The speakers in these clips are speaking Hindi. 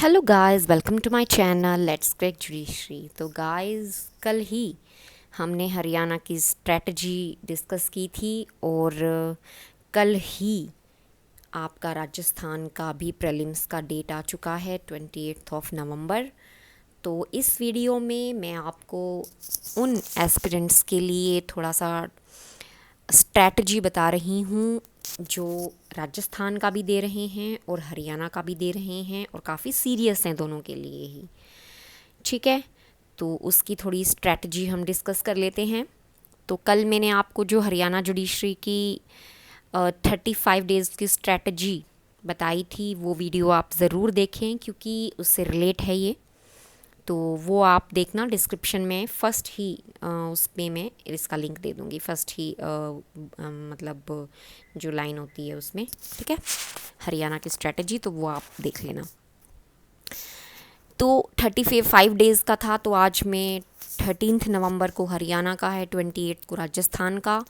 Hello guys, welcome to my channel let's crack judiciary. तो गाइस, कल ही हमने हरियाणा की स्ट्रेटजी डिस्कस की थी और कल ही आपका राजस्थान का भी प्रीलिम्स का डेट आ चुका है 28 नवंबर। तो इस वीडियो में मैं आपको उन एस्पिरेंट्स के लिए थोड़ा सा स्ट्रैटेजी बता रही हूँ जो राजस्थान का भी दे रहे हैं और हरियाणा का भी दे रहे हैं और काफ़ी सीरियस हैं दोनों के लिए ही। ठीक है, तो उसकी थोड़ी स्ट्रैटेजी हम डिस्कस कर लेते हैं। तो कल मैंने आपको जो हरियाणा जुडिशरी की 35 डेज़ की स्ट्रैटेजी बताई थी वो वीडियो आप ज़रूर देखें क्योंकि उससे रिलेट है ये। तो वो आप देखना, डिस्क्रिप्शन में फर्स्ट ही उसमें मैं इसका लिंक दे दूँगी, फर्स्ट ही मतलब जो लाइन होती है उसमें। ठीक है, हरियाणा की स्ट्रेटजी, तो वो आप देख लेना। तो 35 डेज़ का था, तो आज मैं 13 नवंबर को हरियाणा का है, 28 को राजस्थान का।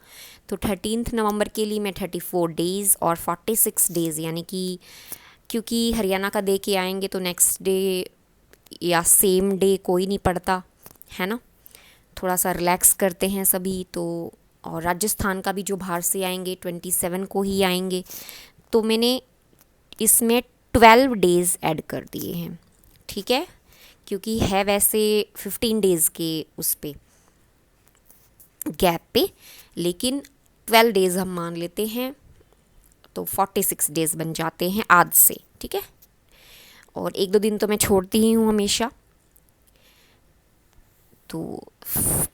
तो 13 नवंबर के लिए मैं 34 डेज़ और 46 डेज़, यानी कि क्योंकि हरियाणा का दे के आएंगे तो नेक्स्ट डे या सेम डे कोई नहीं पड़ता है ना, थोड़ा सा रिलैक्स करते हैं सभी। तो और राजस्थान का भी जो बाहर से आएंगे 27 को ही आएंगे, तो मैंने इसमें 12 डेज़ ऐड कर दिए हैं। ठीक है, क्योंकि है वैसे 15 डेज़ के उस पे गैप पे, लेकिन 12 डेज़ हम मान लेते हैं, तो 46 डेज़ बन जाते हैं आज से। ठीक है, और एक दो दिन तो मैं छोड़ती ही हूँ हमेशा। तो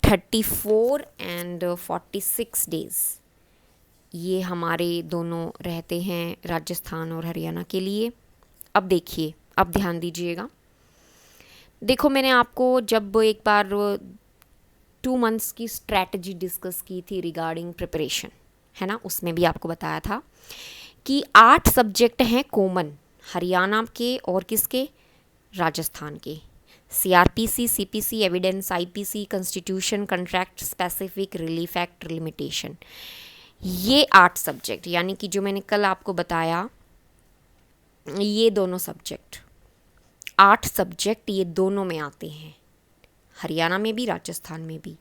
34 एंड 46 डेज़ ये हमारे दोनों रहते हैं राजस्थान और हरियाणा के लिए। अब देखिए, अब ध्यान दीजिएगा। देखो, मैंने आपको जब एक बार 2 मंथ्स की स्ट्रैटेजी डिस्कस की थी रिगार्डिंग प्रिपरेशन, है ना, उसमें भी आपको बताया था कि 8 सब्जेक्ट हैं कॉमन हरियाणा के और किसके, राजस्थान के। CrPC, CPC, evidence, IPC, constitution, contract, specific, relief act, limitation, ये 8 सब्जेक्ट, यानी कि जो मैंने कल आपको बताया ये दोनों सब्जेक्ट, 8 सब्जेक्ट ये दोनों में आते हैं, हरियाणा में भी राजस्थान में भी।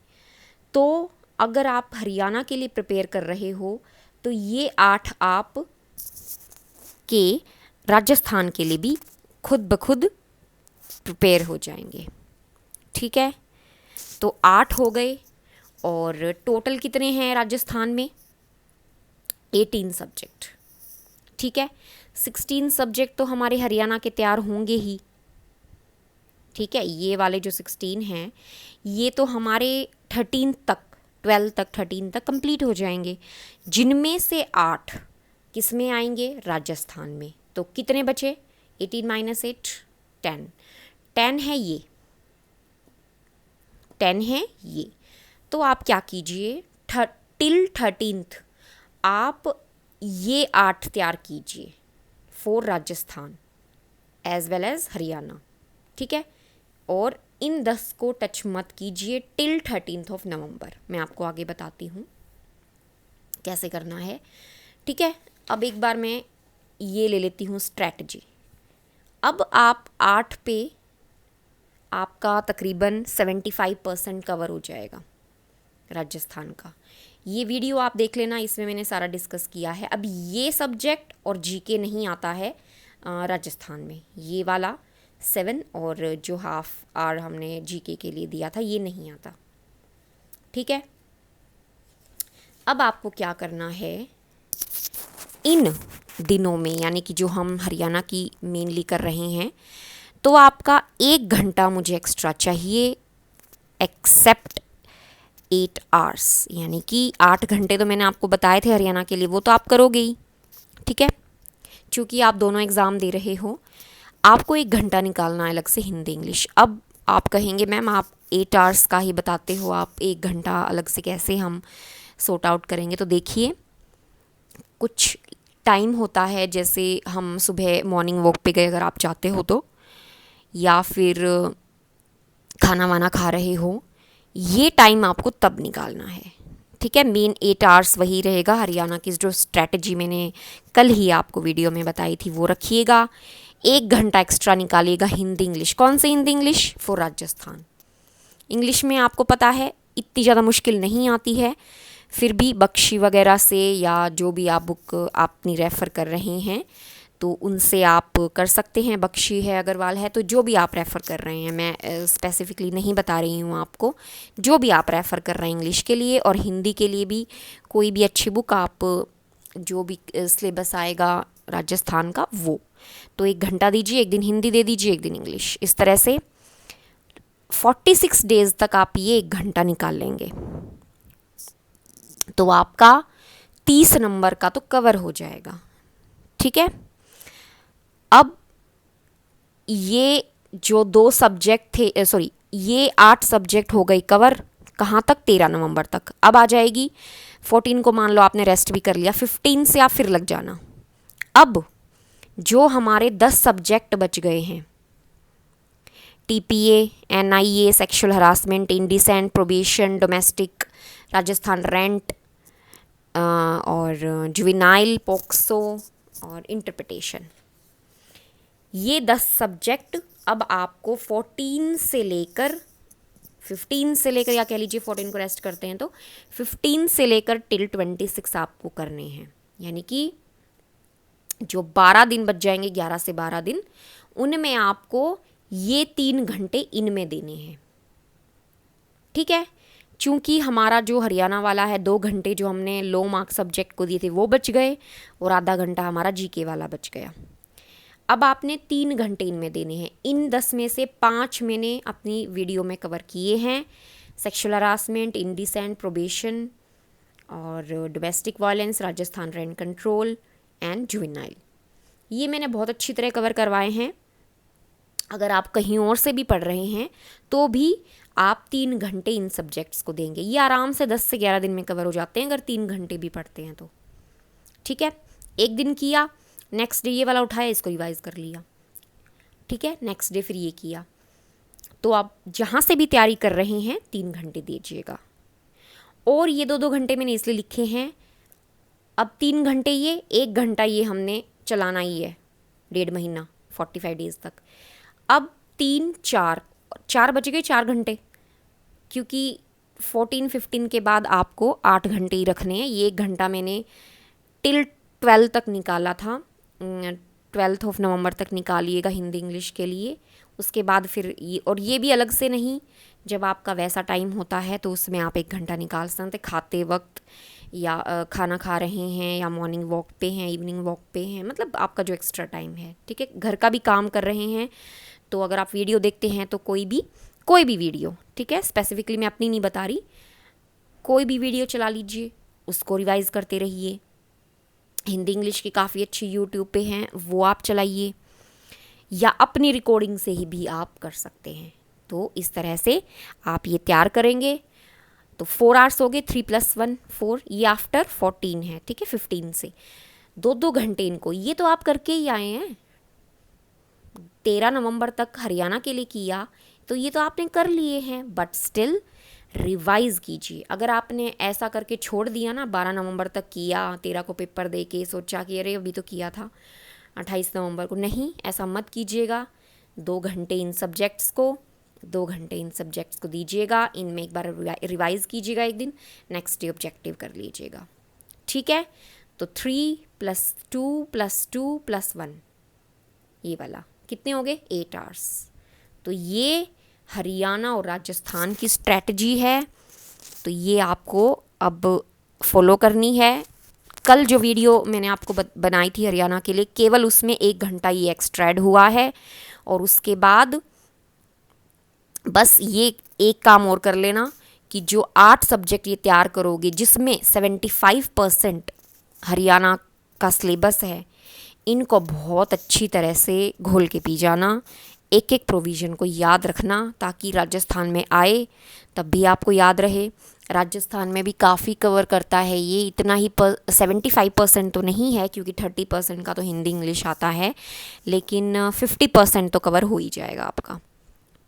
तो अगर आप हरियाणा के लिए प्रिपेयर कर रहे हो तो ये 8 आप के राजस्थान के लिए भी खुद ब खुद प्रिपेयर हो जाएंगे। ठीक है, तो 8 हो गए, और टोटल कितने हैं राजस्थान में, 18 सब्जेक्ट। ठीक है, 16 सब्जेक्ट तो हमारे हरियाणा के तैयार होंगे ही। ठीक है, ये वाले जो 16 हैं ये तो हमारे 13 तक, 12 तक, 13 तक कंप्लीट हो जाएंगे, जिनमें से 8 किस में आएंगे, राजस्थान में। तो कितने बचे, 18 माइनस 8, 10। 10 है ये, 10 है ये। तो आप क्या कीजिए, टिल 13th आप ये 8 तैयार कीजिए for Rajasthan as well as Haryana. ठीक है, और इन 10 को टच मत कीजिए टिल 13 नवंबर। मैं आपको आगे बताती हूँ कैसे करना है। ठीक है, अब एक बार मैं ये ले लेती हूँ स्ट्रैटेजी। अब आप 8 पे आपका तकरीबन 75% कवर हो जाएगा राजस्थान का। ये वीडियो आप देख लेना, इसमें मैंने सारा डिस्कस किया है। अब ये सब्जेक्ट और जीके नहीं आता है राजस्थान में, ये वाला 7 और जो हाफ आर हमने जीके के लिए दिया था ये नहीं आता। ठीक है, अब आपको क्या करना है, इन दिनों में, यानी कि जो हम हरियाणा की मेनली कर रहे हैं, तो आपका 1 घंटा मुझे एक्स्ट्रा चाहिए, एक्सेप्ट 8 आवर्स, यानी कि 8 घंटे तो मैंने आपको बताए थे हरियाणा के लिए, वो तो आप करोगे ही। ठीक है, चूँकि आप दोनों एग्ज़ाम दे रहे हो, आपको 1 घंटा निकालना है अलग से हिंदी इंग्लिश। अब आप कहेंगे मैम आप 8 आवर्स का ही बताते हो, आप 1 घंटा अलग से कैसे हम सॉर्ट आउट करेंगे। तो देखिए, कुछ टाइम होता है, जैसे हम सुबह मॉर्निंग वॉक पे गए अगर आप चाहते हो तो, या फिर खाना वाना खा रहे हो, ये टाइम आपको तब निकालना है। ठीक है, मेन 8 आवर्स वही रहेगा। हरियाणा की जो स्ट्रैटेजी मैंने कल ही आपको वीडियो में बताई थी वो रखिएगा। 1 घंटा एक्स्ट्रा निकालिएगा हिंदी इंग्लिश। कौन सी Hindi English? For Rajasthan. English में आपको पता है इतनी ज़्यादा मुश्किल नहीं आती है, फिर भी बख्शी वगैरह से या जो भी आप बुक अपनी रेफ़र कर रहे हैं तो उनसे आप कर सकते हैं। बख्शी है, अग्रवाल है, तो जो भी आप रेफ़र कर रहे हैं, मैं स्पेसिफिकली नहीं बता रही हूँ आपको, जो भी आप रेफ़र कर रहे हैं इंग्लिश के लिए और हिंदी के लिए भी कोई भी अच्छी बुक आप जो भी सिलेबस आएगा राजस्थान का वो, तो 1 घंटा दीजिए, एक दिन हिंदी दे दीजिए, एक दिन इंग्लिश। इस तरह से 46 डेज़ तक आप ये 1 घंटा निकाल लेंगे तो आपका 30 नंबर का तो कवर हो जाएगा। ठीक है, अब ये जो 2 सब्जेक्ट थे, सॉरी ये 8 सब्जेक्ट हो गई कवर, कहाँ तक? 13 नवंबर तक। अब आ जाएगी 14 को, मान लो आपने रेस्ट भी कर लिया, 15 से आप फिर लग जाना। अब जो हमारे 10 सब्जेक्ट बच गए हैं, TPA, NIA, sexual harassment, indecent, probation, domestic, Rajasthan rent और जुवेनाइल, पोक्सो और इंटरप्रिटेशन, ये 10 सब्जेक्ट अब आपको 14 से लेकर 15 से लेकर, या कह लीजिए 14 को रेस्ट करते हैं तो 15 से लेकर टिल 26 आपको करने हैं। यानी कि जो 12 दिन बच जाएंगे, 11 से 12 दिन, उनमें आपको ये 3 घंटे इनमें देने हैं। ठीक है, चूँकि हमारा जो हरियाणा वाला है 2 घंटे जो हमने लो मार्क्स सब्जेक्ट को दिए थे वो बच गए और आधा घंटा हमारा GK वाला बच गया। अब आपने 3 घंटे इनमें देने हैं। इन 10 में से 5 मैंने अपनी वीडियो में कवर किए हैं, सेक्सुअल हरासमेंट, इंडिसेंट, प्रोबेशन और domestic violence, Rajasthan rent control and juvenile. ये मैंने बहुत अच्छी तरह कवर करवाए हैं। अगर आप कहीं और से भी पढ़ रहे हैं तो भी आप 3 घंटे इन सब्जेक्ट्स को देंगे, ये आराम से 10 से 11 दिन में कवर हो जाते हैं अगर 3 घंटे भी पढ़ते हैं तो। ठीक है, एक दिन किया, नेक्स्ट डे ये वाला उठाया, इसको रिवाइज़ कर लिया। ठीक है, नेक्स्ट डे फिर ये किया। तो आप जहाँ से भी तैयारी कर रहे हैं 3 घंटे दीजिएगा। और ये 2-2 घंटे मैंने इसलिए लिखे हैं, अब 3 घंटे ये, 1 घंटा ये हमने चलाना ही है 1.5 महीना, 45 डेज़ तक। अब 3, 4 बच गए 4 घंटे, क्योंकि 14-15 के बाद आपको 8 घंटे ही रखने हैं। ये 1 घंटा मैंने टिल 12 तक निकाला था, 12 नवंबर तक निकालिएगा हिंदी इंग्लिश के लिए। उसके बाद फिर ये, और ये भी अलग से नहीं, जब आपका वैसा टाइम होता है तो उसमें आप 1 घंटा निकाल सकते हैं, खाते वक्त या खाना खा रहे हैं या मॉर्निंग वॉक पे हैं, इवनिंग वॉक पे हैं, मतलब आपका जो एक्स्ट्रा टाइम है। ठीक है, घर का भी काम कर रहे हैं तो अगर आप वीडियो देखते हैं तो कोई भी वीडियो, ठीक है, स्पेसिफिकली मैं अपनी नहीं बता रही, कोई भी वीडियो चला लीजिए, उसको रिवाइज़ करते रहिए। हिंदी इंग्लिश की काफ़ी अच्छी यूट्यूब पे हैं, वो आप चलाइए, या अपनी रिकॉर्डिंग से ही भी आप कर सकते हैं। तो इस तरह से आप ये तैयार करेंगे तो 4 आवर्स हो गए, 3 + 1 4, ये आफ्टर 14 है। ठीक है, 15 से 2-2 घंटे इनको, ये तो आप करके ही आए हैं। 13 नवंबर तक हरियाणा के लिए किया तो ये तो आपने कर लिए हैं, बट स्टिल रिवाइज़ कीजिए। अगर आपने ऐसा करके छोड़ दिया ना, 12 नवंबर तक किया, 13 को पेपर दे के सोचा कि अरे अभी तो किया था 28 नवंबर को, नहीं, ऐसा मत कीजिएगा। 2 घंटे इन सब्जेक्ट्स को, 2 घंटे इन सब्जेक्ट्स को दीजिएगा, इनमें एक बार रिवाइज़ कीजिएगा एक दिन, नेक्स्ट डे ऑब्जेक्टिव कर लीजिएगा। ठीक है, तो 3 + 2 + 2 + 1, ये वाला कितने हो गए? 8 आवर्स। तो ये हरियाणा और राजस्थान की स्ट्रैटेजी है, तो ये आपको अब फॉलो करनी है। कल जो वीडियो मैंने आपको बनाई थी हरियाणा के लिए, केवल उसमें 1 घंटा ये एक्स्ट्रा ऐड हुआ है, और उसके बाद बस ये एक काम और कर लेना कि जो 8 सब्जेक्ट ये तैयार करोगे, जिसमें 75% हरियाणा का सिलेबस है, इनको बहुत अच्छी तरह से घोल के पी जाना, एक एक प्रोविज़न को याद रखना, ताकि राजस्थान में आए तब भी आपको याद रहे। राजस्थान में भी काफ़ी कवर करता है ये, इतना ही 75% तो नहीं है, क्योंकि 30% का तो हिंदी इंग्लिश आता है, लेकिन 50% तो कवर हो ही जाएगा आपका।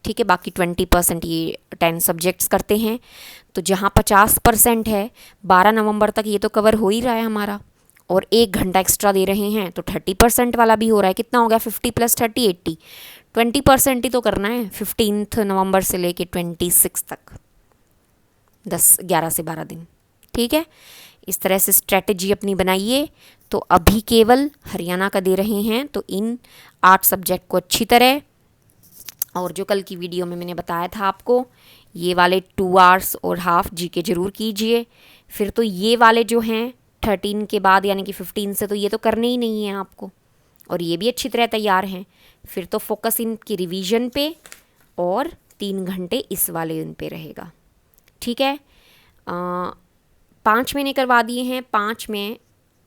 ठीक है, बाकी 20% ये 10 सब्जेक्ट्स करते हैं, तो जहाँ 50% है 12 नवंबर तक ये तो कवर हो ही रहा है हमारा, और 1 घंटा एक्स्ट्रा दे रहे हैं तो 30% वाला भी हो रहा है। कितना हो गया 50 + 30 80, 20% ही तो करना है 15 नवंबर से लेके 26 तक, 11 से 12 दिन। ठीक है, इस तरह से स्ट्रेटजी अपनी बनाइए। तो अभी केवल हरियाणा का दे रहे हैं तो इन 8 सब्जेक्ट को अच्छी तरह, और जो कल की वीडियो में मैंने बताया था आपको, ये वाले 2 आवर्स और हाफ जीके जरूर कीजिए। फिर तो ये वाले जो हैं 13 के बाद यानी कि 15 से तो ये तो करने ही नहीं है आपको, और ये भी अच्छी तरह तैयार हैं। फिर तो फोकस इनकी रिवीजन पे और 3 घंटे इस वाले इन पे रहेगा। ठीक है, 5 मैंने करवा दिए हैं। 5 में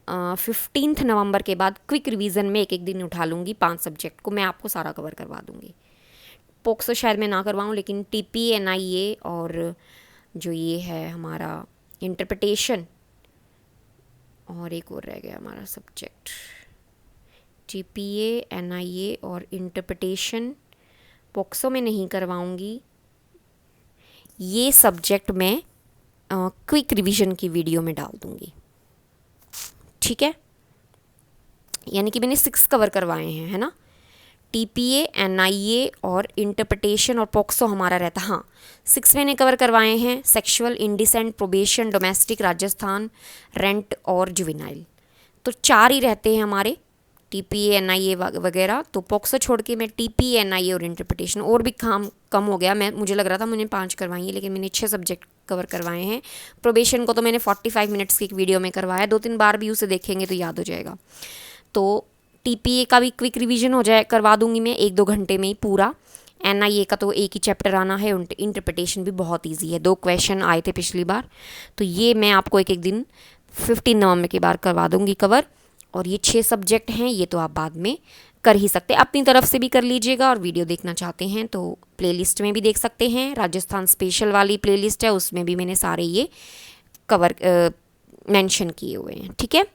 15 नवंबर के बाद क्विक रिवीजन में एक दिन उठा लूँगी, 5 सब्जेक्ट को मैं आपको सारा कवर करवा दूँगी। पोक्सो शायद मैं ना करवाऊँ, लेकिन टीपी एनआईए और जो ये है हमारा इंटरप्रिटेशन, और एक और रह गया हमारा सब्जेक्ट, टीपीए एनआईए और इंटरप्रिटेशन, पोक्सो में नहीं करवाऊँगी। ये सब्जेक्ट मैं क्विक रिवीजन की वीडियो में डाल दूँगी। ठीक है, यानी कि मैंने 6 कवर करवाए हैं, है ना। टीपीए एनआईए और इंटरप्रिटेशन और पोक्सो हमारा रहता, हाँ 6 मैंने कवर करवाए हैं। Sexual, indecent, probation, domestic, Rajasthan, rent और जुवेनाइल, तो 4 ही रहते हैं हमारे, टीपीए एनआईए वगैरह। तो पोक्सो छोड़ के मैं टीपीए एनआईए और इंटरप्रिटेशन, और भी काम कम हो गया, मुझे लग रहा था मैंने 5 करवाई है, लेकिन मैंने 6 सब्जेक्ट कवर करवाए हैं। प्रोबेशन को तो मैंने 45 मिनट्स की एक वीडियो में करवाया, 2-3 बार भी उसे देखेंगे तो याद हो जाएगा। तो टीपीए का भी क्विक रिवीजन हो जाए, करवा दूंगी मैं 1-2 घंटे में ही पूरा। एनआईए का तो एक ही चैप्टर आना है, इंटरप्रिटेशन भी बहुत इजी है, 2 क्वेश्चन आए थे पिछली बार। तो ये मैं आपको एक दिन 15 नवंबर के बाद करवा दूंगी कवर। और ये 6 सब्जेक्ट हैं, ये तो आप बाद में कर ही सकते हैं, अपनी तरफ से भी कर लीजिएगा। और वीडियो देखना चाहते हैं तो प्लेलिस्ट में भी देख सकते हैं, राजस्थान स्पेशल वाली प्लेलिस्ट है, उसमें भी मैंने सारे ये कवर मेंशन किए हुए हैं। ठीक है,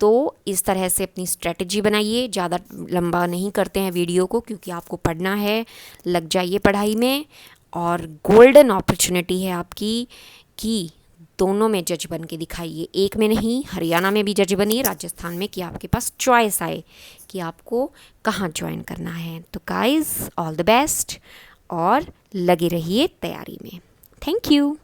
तो इस तरह से अपनी स्ट्रेटजी बनाइए। ज़्यादा लंबा नहीं करते हैं वीडियो को, क्योंकि आपको पढ़ना है, लग जाइए पढ़ाई में। और गोल्डन अपॉर्चुनिटी है आपकी कि दोनों में जज बन के दिखाइए, एक में नहीं, हरियाणा में भी जज बनिए, राजस्थान में, कि आपके पास चॉइस आए कि आपको कहाँ ज्वाइन करना है। तो गाइस, ऑल द बेस्ट और लगे रहिए तैयारी में। Thank you.